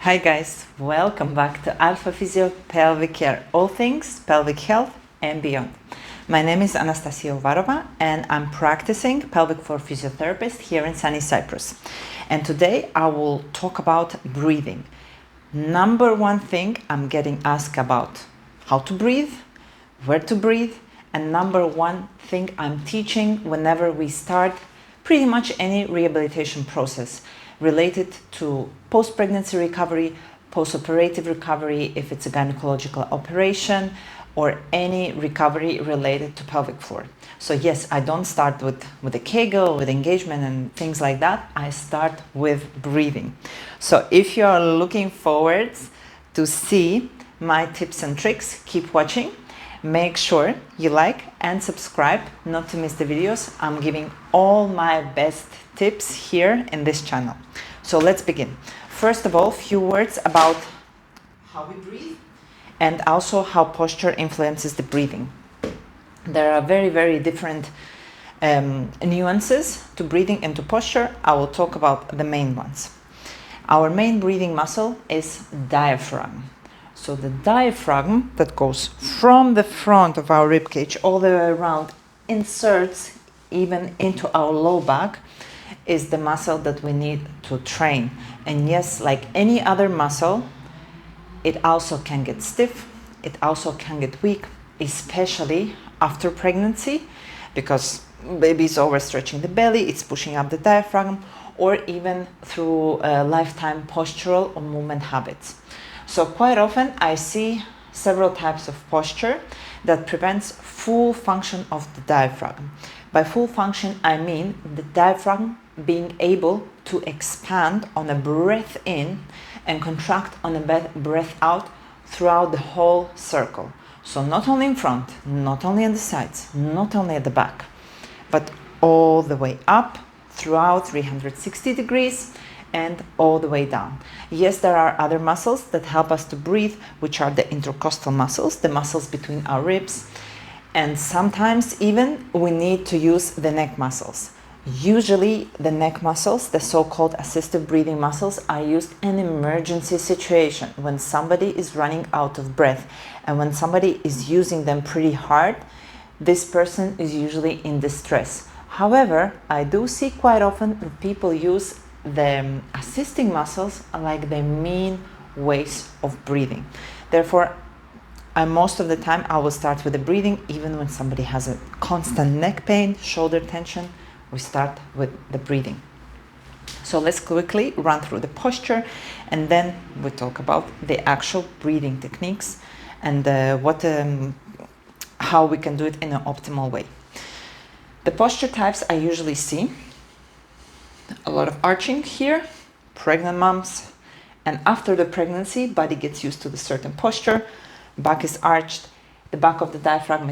Hi guys, welcome back to Alpha Physio Pelvic Care, all things pelvic health and beyond. My name is Anastasia Uvarova and I'm practicing pelvic floor physiotherapist here in sunny Cyprus. And today I will talk about breathing. Number one thing I'm getting asked about: how to breathe, where to breathe, and number one thing I'm teaching whenever we start pretty much any rehabilitation process related to post-pregnancy recovery, post-operative recovery, if it's a gynecological operation, or any recovery related to pelvic floor. So yes, I don't start with a Kegel, with engagement and things like that. I start with breathing. So if you are looking forward to see my tips and tricks, keep watching. Make sure you like and subscribe not to miss the videos. I'm giving all my best tips here in this channel. So let's begin. First of all, few words about how we breathe and also how posture influences the breathing. There are very different nuances to breathing and to posture. I will talk about the main ones. Our main breathing muscle is diaphragm. So the diaphragm that goes from the front of our rib cage all the way around, inserts even into our low back, is the muscle that we need to train. And yes, like any other muscle, it also can get stiff, it also can get weak, especially after pregnancy, because baby is overstretching the belly, it's pushing up the diaphragm, or even through lifetime postural or movement habits. So quite often I see several types of posture that prevents full function of the diaphragm. By full function, I mean the diaphragm being able to expand on a breath in and contract on a breath out throughout the whole circle. So not only in front, not only on the sides, not only at the back, but all the way up throughout 360 degrees and all the way down. Yes, there are other muscles that help us to breathe, which are the intercostal muscles, the muscles between our ribs, and sometimes even we need to use the neck muscles. Usually the neck muscles, the so-called assistive breathing muscles, are used in emergency situation when somebody is running out of breath, and when somebody is using them pretty hard, this person is usually in distress. However, I do see quite often that people use the assisting muscles like the main ways of breathing. Therefore, most of the time I will start with the breathing. Even when somebody has a constant neck pain, shoulder tension, we start with the breathing. So let's quickly run through the posture, and then we talk about the actual breathing techniques and how we can do it in an optimal way. The posture types I usually see: a lot of arching here, pregnant moms, and after the pregnancy, body gets used to the certain posture, back is arched, the back of the diaphragm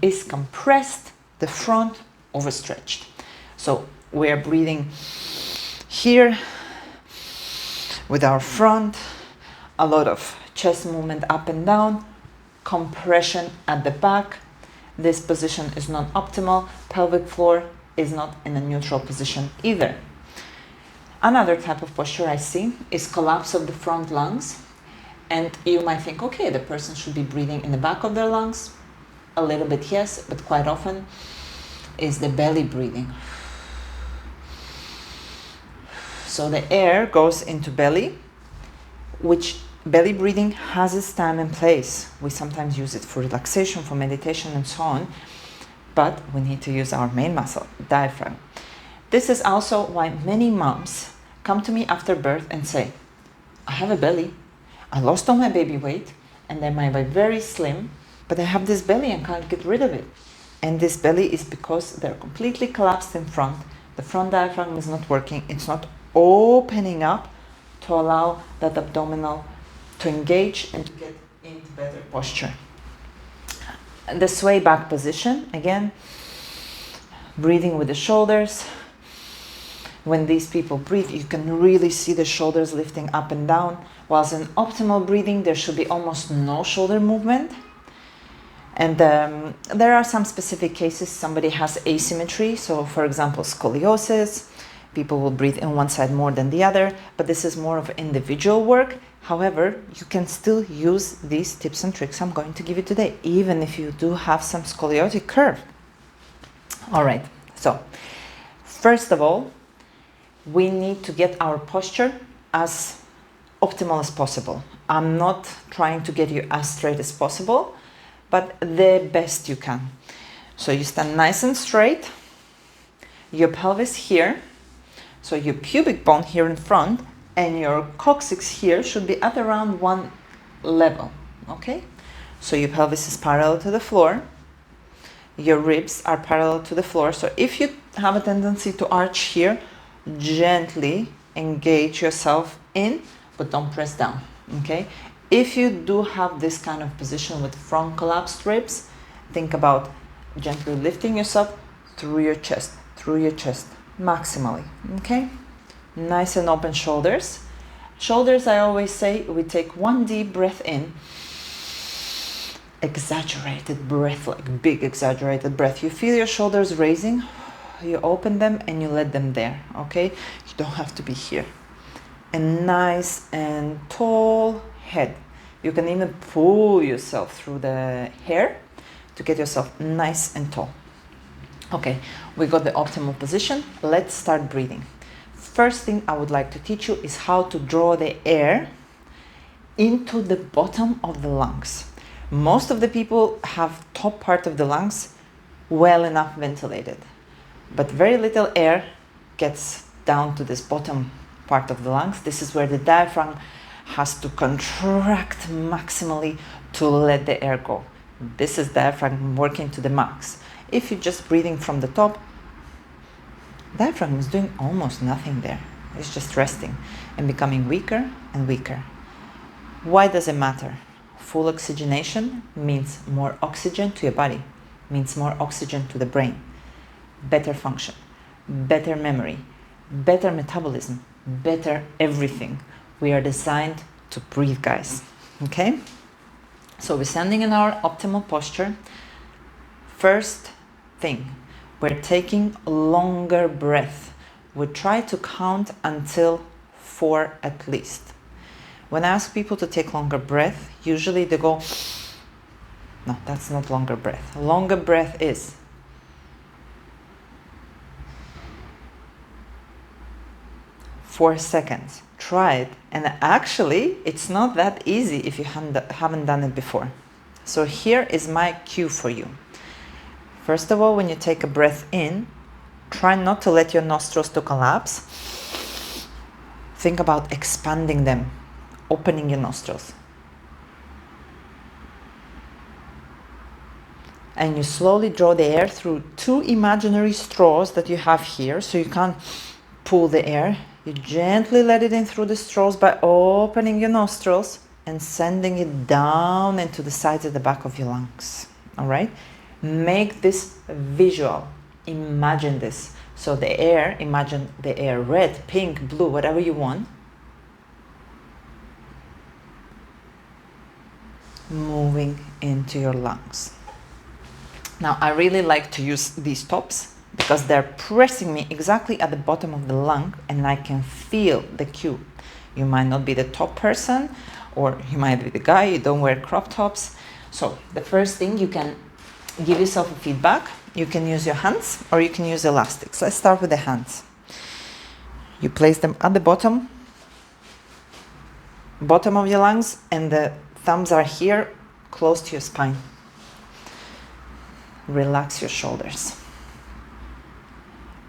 is compressed, the front overstretched. So we are breathing here with our front, a lot of chest movement up and down, compression at the back. This position is not optimal. Pelvic floor is not in a neutral position either. Another type of posture I see is collapse of the front lungs. And you might think, okay, the person should be breathing in the back of their lungs. A little bit, yes, but quite often is the belly breathing. So the air goes into belly, which belly breathing has its time and place. We sometimes use it for relaxation, for meditation and so on, but we need to use our main muscle, diaphragm. This is also why many moms come to me after birth and say, I have a belly, I lost all my baby weight, and then my belly very slim, but I have this belly and can't get rid of it. And this belly is because they're completely collapsed in front. The front diaphragm is not working. It's not opening up to allow that abdominal to engage and to get into better posture. The sway back position, again, breathing with the shoulders. When these people breathe, you can really see the shoulders lifting up and down. Whilst in optimal breathing, there should be almost no shoulder movement. And there are some specific cases. Somebody has asymmetry. So for example, scoliosis, People will breathe in one side more than the other, but this is more of individual work. However, you can still use these tips and tricks I'm going to give you today, even if you do have some scoliotic curve. All right, so first of all, we need to get our posture as optimal as possible. I'm not trying to get you as straight as possible, but the best you can. So you stand nice and straight, your pelvis here, so your pubic bone here in front, and your coccyx here should be at around one level, okay? So your pelvis is parallel to the floor, your ribs are parallel to the floor. So if you have a tendency to arch here, gently engage yourself in, but don't press down, okay? If you do have this kind of position with front collapsed ribs, think about gently lifting yourself through your chest, maximally, okay? Nice and open shoulders. Shoulders, I always say, we take one deep breath in, exaggerated breath, like big exaggerated breath. You feel your shoulders raising, you open them and you let them there, okay? You don't have to be here. A nice and tall head. You can even pull yourself through the hair to get yourself nice and tall. Okay, we got the optimal position. Let's start breathing. First thing I would like to teach you is how to draw the air into the bottom of the lungs. Most of the people have top part of the lungs well enough ventilated, but very little air gets down to this bottom part of the lungs. This is where the diaphragm has to contract maximally to let the air go. This is diaphragm working to the max. If you're just breathing from the top, diaphragm is doing almost nothing there. It's just resting and becoming weaker and weaker. Why does it matter? Full oxygenation means more oxygen to your body, means more oxygen to the brain, better function, better memory, better metabolism, better everything. We are designed to breathe, guys, okay? So we're standing in our optimal posture. First thing, we're taking longer breath. We try to count until 4 at least. When I ask people to take longer breath, usually they go, no, that's not longer breath. Longer breath is 4 seconds. Try it. And actually, it's not that easy if you haven't done it before. So here is my cue for you. First of all, when you take a breath in, try not to let your nostrils to collapse. Think about expanding them, opening your nostrils. And you slowly draw the air through 2 imaginary straws that you have here, so you can't pull the air. You gently let it in through the straws by opening your nostrils and sending it down into the sides at the back of your lungs. All right? Make this visual. Imagine this. So the air, imagine the air red, pink, blue, whatever you want, moving into your lungs. Now, I really like to use these tops because they're pressing me exactly at the bottom of the lung and I can feel the cue. You might not be the top person, or you might be the guy, you don't wear crop tops. So the first thing, you can give yourself a feedback. You can use your hands or you can use elastics. Let's start with the hands. You place them at the bottom of your lungs, and the thumbs are here close to your spine. Relax your shoulders.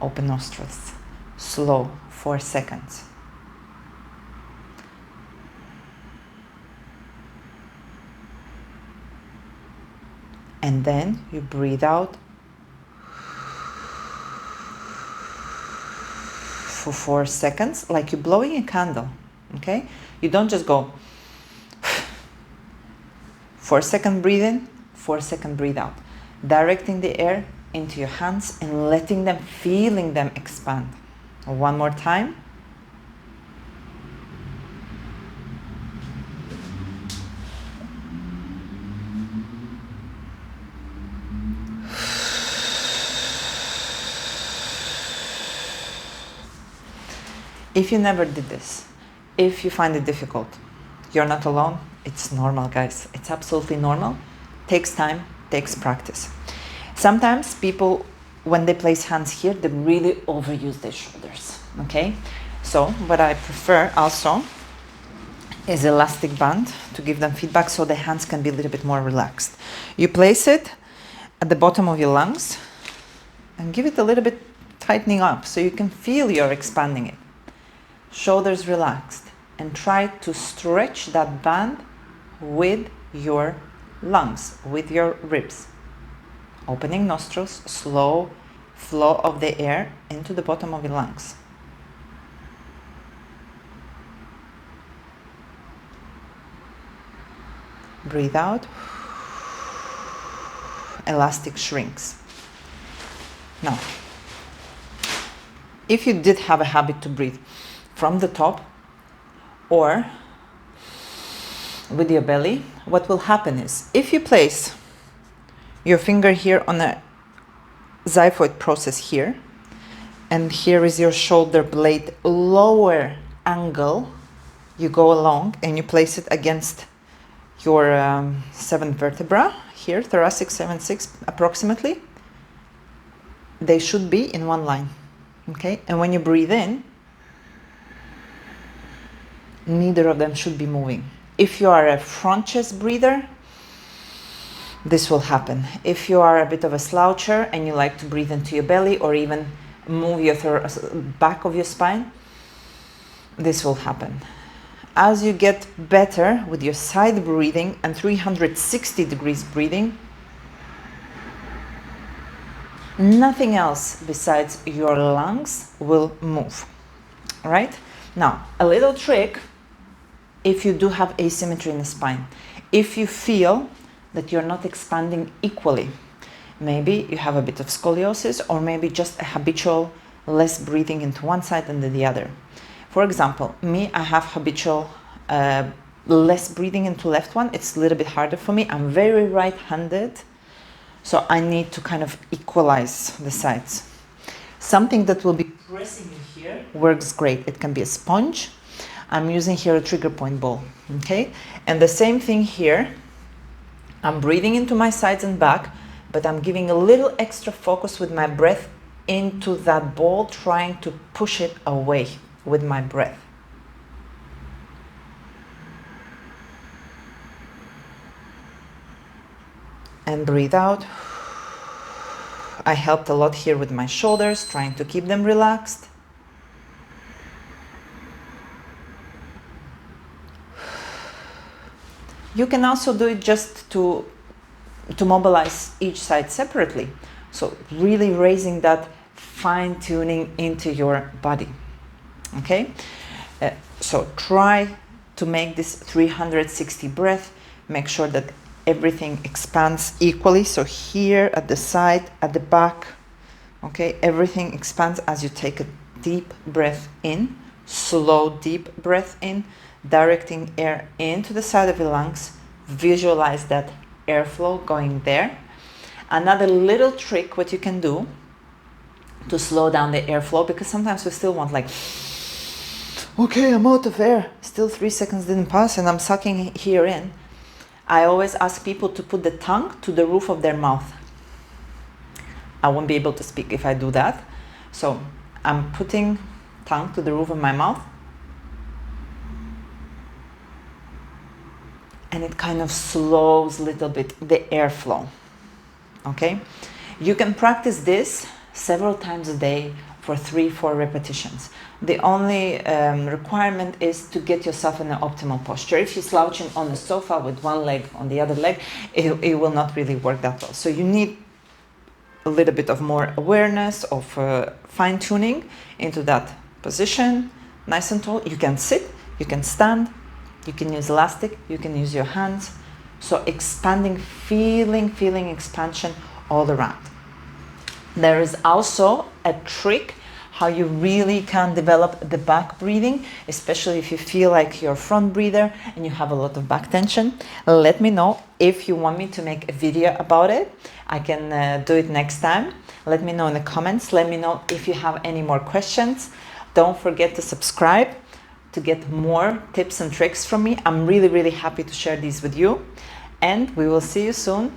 Open nostrils. Slow, 4 seconds. And then you breathe out for 4 seconds, like you're blowing a candle, okay? You don't just go 4 second breathe in, 4 second breathe out. Directing the air into your hands and letting them, feeling them expand. One more time. If you never did this, if you find it difficult, you're not alone. It's normal, guys. It's absolutely normal. Takes time, takes practice. Sometimes people, when they place hands here, they really overuse their shoulders, okay? So what I prefer also is elastic band to give them feedback so the hands can be a little bit more relaxed. You place it at the bottom of your lungs and give it a little bit tightening up so you can feel you're expanding it. Shoulders relaxed, and try to stretch that band with your lungs, with your ribs. Opening nostrils, slow flow of the air into the bottom of your lungs. Breathe out. Elastic shrinks. Now, if you did have a habit to breathe from the top or with your belly, what will happen is, if you place your finger here on the xiphoid process here, and here is your shoulder blade lower angle, you go along and you place it against your 7th vertebra here, thoracic 7-6 approximately. They should be in one line, okay? And when you breathe in, neither of them should be moving. If you are a front chest breather, this will happen. If you are a bit of a sloucher and you like to breathe into your belly or even move your back of your spine, this will happen. As you get better with your side breathing and 360 degrees breathing, nothing else besides your lungs will move, right? Now, a little trick, if you do have asymmetry in the spine, if you feel that you're not expanding equally, maybe you have a bit of scoliosis or maybe just a habitual less breathing into one side than the other. For example, me, I have habitual less breathing into left one. It's a little bit harder for me. I'm very right-handed, so I need to kind of equalize the sides. Something that will be pressing in here works great. It can be a sponge. I'm using here a trigger point ball, okay? And the same thing here. I'm breathing into my sides and back, but I'm giving a little extra focus with my breath into that ball, trying to push it away with my breath. And breathe out. I helped a lot here with my shoulders, trying to keep them relaxed. You can also do it just to mobilize each side separately. So really raising that fine tuning into your body. Okay? So try to make this 360 breath. Make sure that everything expands equally. So here at the side, at the back, okay, everything expands as you take a deep breath in, slow deep breath in, directing air into the side of your lungs. Visualize that airflow going there. Another little trick what you can do to slow down the airflow, because sometimes we still want like, okay, I'm out of air, still 3 seconds didn't pass and I'm sucking here in. I always ask people to put the tongue to the roof of their mouth. I won't be able to speak if I do that. So I'm putting tongue to the roof of my mouth. And it kind of slows a little bit the airflow. Okay? You can practice this several times a day for 3-4 repetitions. The only requirement is to get yourself in an optimal posture. If you're slouching on the sofa with one leg on the other leg, it will not really work that well. So you need a little bit of more awareness of fine-tuning into that position, nice and tall. You can sit, you can stand, you can use elastic, you can use your hands. So expanding, feeling expansion all around. There is also a trick how you really can develop the back breathing, especially if you feel like you're a front breather and you have a lot of back tension. Let me know if you want me to make a video about it. I can do it next time. Let me know in the comments. Let me know if you have any more questions. Don't forget to subscribe to get more tips and tricks from me. I'm really, really happy to share these with you. And we will see you soon